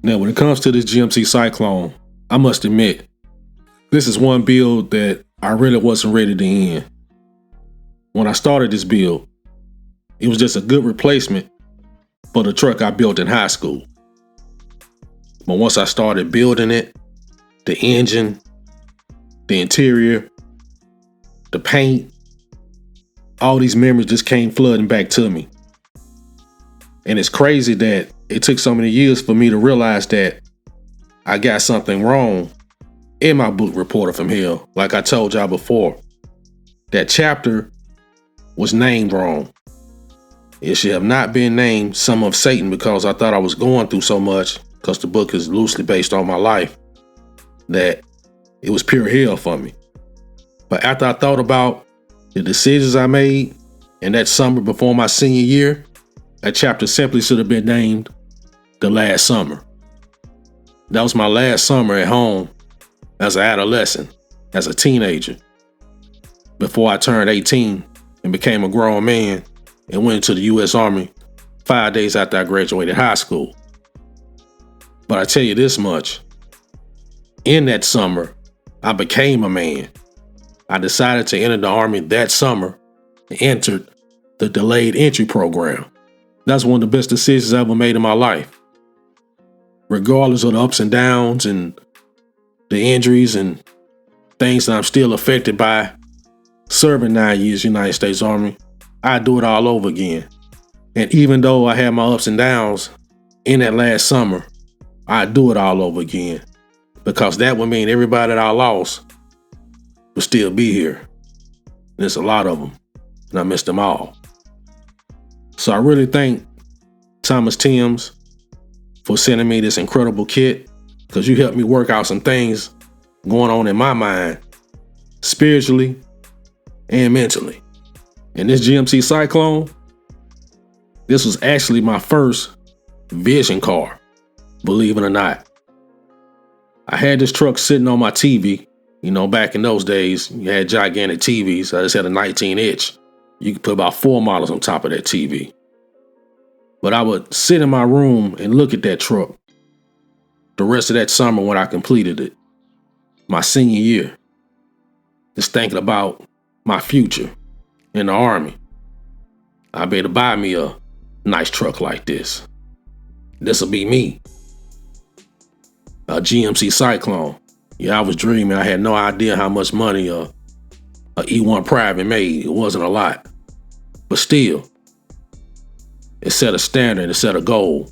Now, when it comes to this GMC Syclone, I must admit, this is one build that I really wasn't ready to end. When I started this build, it was just a good replacement for the truck I built in high school. But once I started building it, the engine, the interior, the paint, all these memories just came flooding back to me. And it's crazy that it took so many years for me to realize that I got something wrong in my book, Reporter from Hell. Like I told y'all before, that chapter was named wrong. It should have not been named Some of Satan, because I thought I was going through so much, because the book is loosely based on my life, that it was pure hell for me. But after I thought about the decisions I made in that summer before my senior year, that chapter simply should have been named The Last Summer. That was my last summer at home as an adolescent, as a teenager, before I turned 18 and became a grown man and went into the U.S. Army 5 days after I graduated high school. But I tell you this much, in that summer, I became a man. I decided to enter the Army that summer and entered the delayed entry program. That's one of the best decisions I ever made in my life. Regardless of the ups and downs and the injuries and things that I'm still affected by serving 9 years United States Army, I'd do it all over again. And even though I had my ups and downs in that last summer, I'd do it all over again, because that would mean everybody that I lost would still be here. And there's a lot of them, and I missed them all. So I really thank Thomas Timms for sending me this incredible kit, because you helped me work out some things going on in my mind, spiritually and mentally. And this GMC Syclone, this was actually my first vision car, believe it or not. I had this truck sitting on my TV. You know, back in those days, you had gigantic TVs. I just had a 19-inch. You could put about 4 models on top of that TV. But I would sit in my room and look at that truck the rest of that summer when I completed it, my senior year, just thinking about my future in the Army. I'd be able to buy me a nice truck like this. This'll be me. A GMC Syclone. Yeah, I was dreaming. I had no idea how much money a E1 Private made. It wasn't a lot. But still, it set a standard, it set a goal.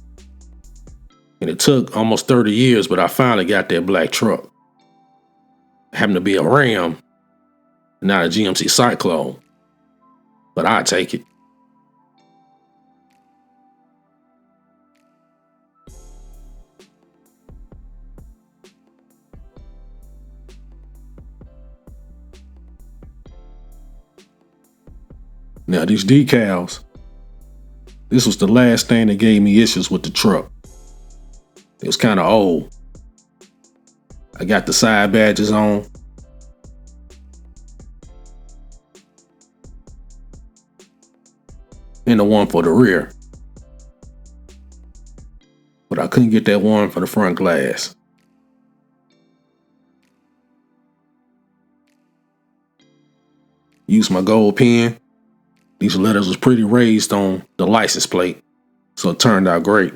And it took almost 30 years, but I finally got that black truck. It happened to be a Ram, not a GMC Syclone. But I'd take it. Now these decals, this was the last thing that gave me issues with the truck. It was kind of old. I got the side badges on. And the one for the rear. But I couldn't get that one for the front glass. Used my gold pen. These letters was pretty raised on the license plate, so it turned out great.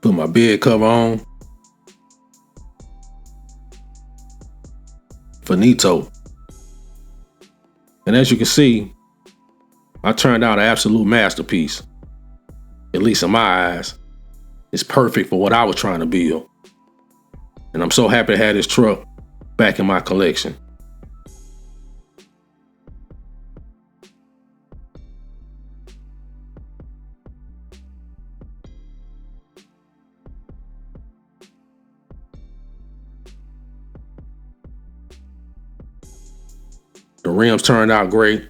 Put my bed cover on. Finito. And as you can see, I turned out an absolute masterpiece. At least in my eyes. It's perfect for what I was trying to build. And I'm so happy to have this truck back in my collection. The rims turned out great.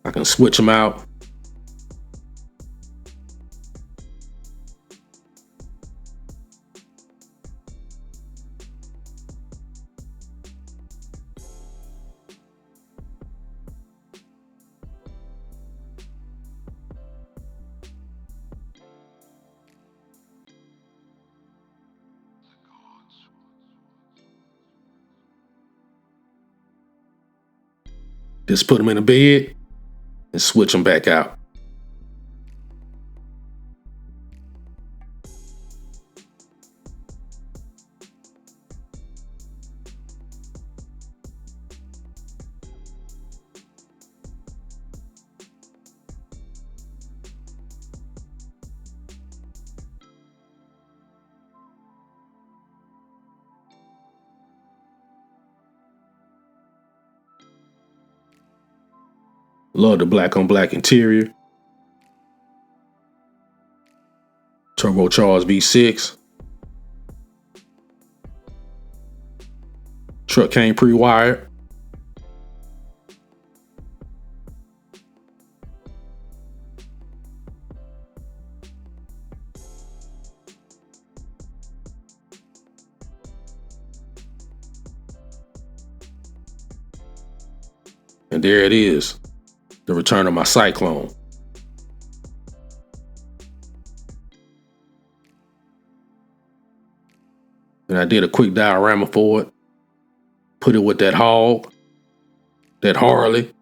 I can switch them out. Just put them in a bed and switch them back out. Love the black on black interior. Turbocharged V6. Truck came pre-wired. And there it is. The return of my Syclone. And I did a quick diorama for it. Put it with that hog, that Harley.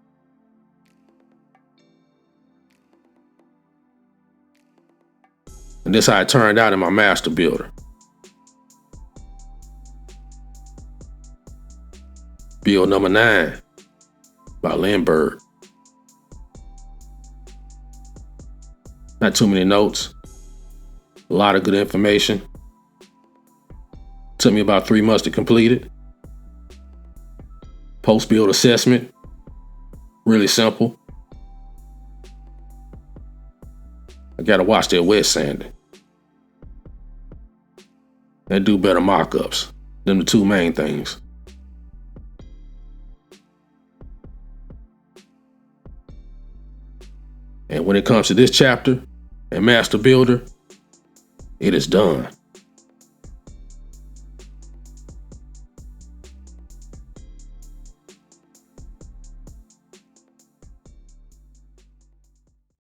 And this how it turned out in my master builder. Build number 9 by Lindberg. Not too many notes. A lot of good information. Took me about 3 months to complete it. Post-build assessment. Really simple. I gotta watch that wet sanding. And do better mock-ups. Them the 2 main things. And when it comes to this chapter and Master Builder, it is done.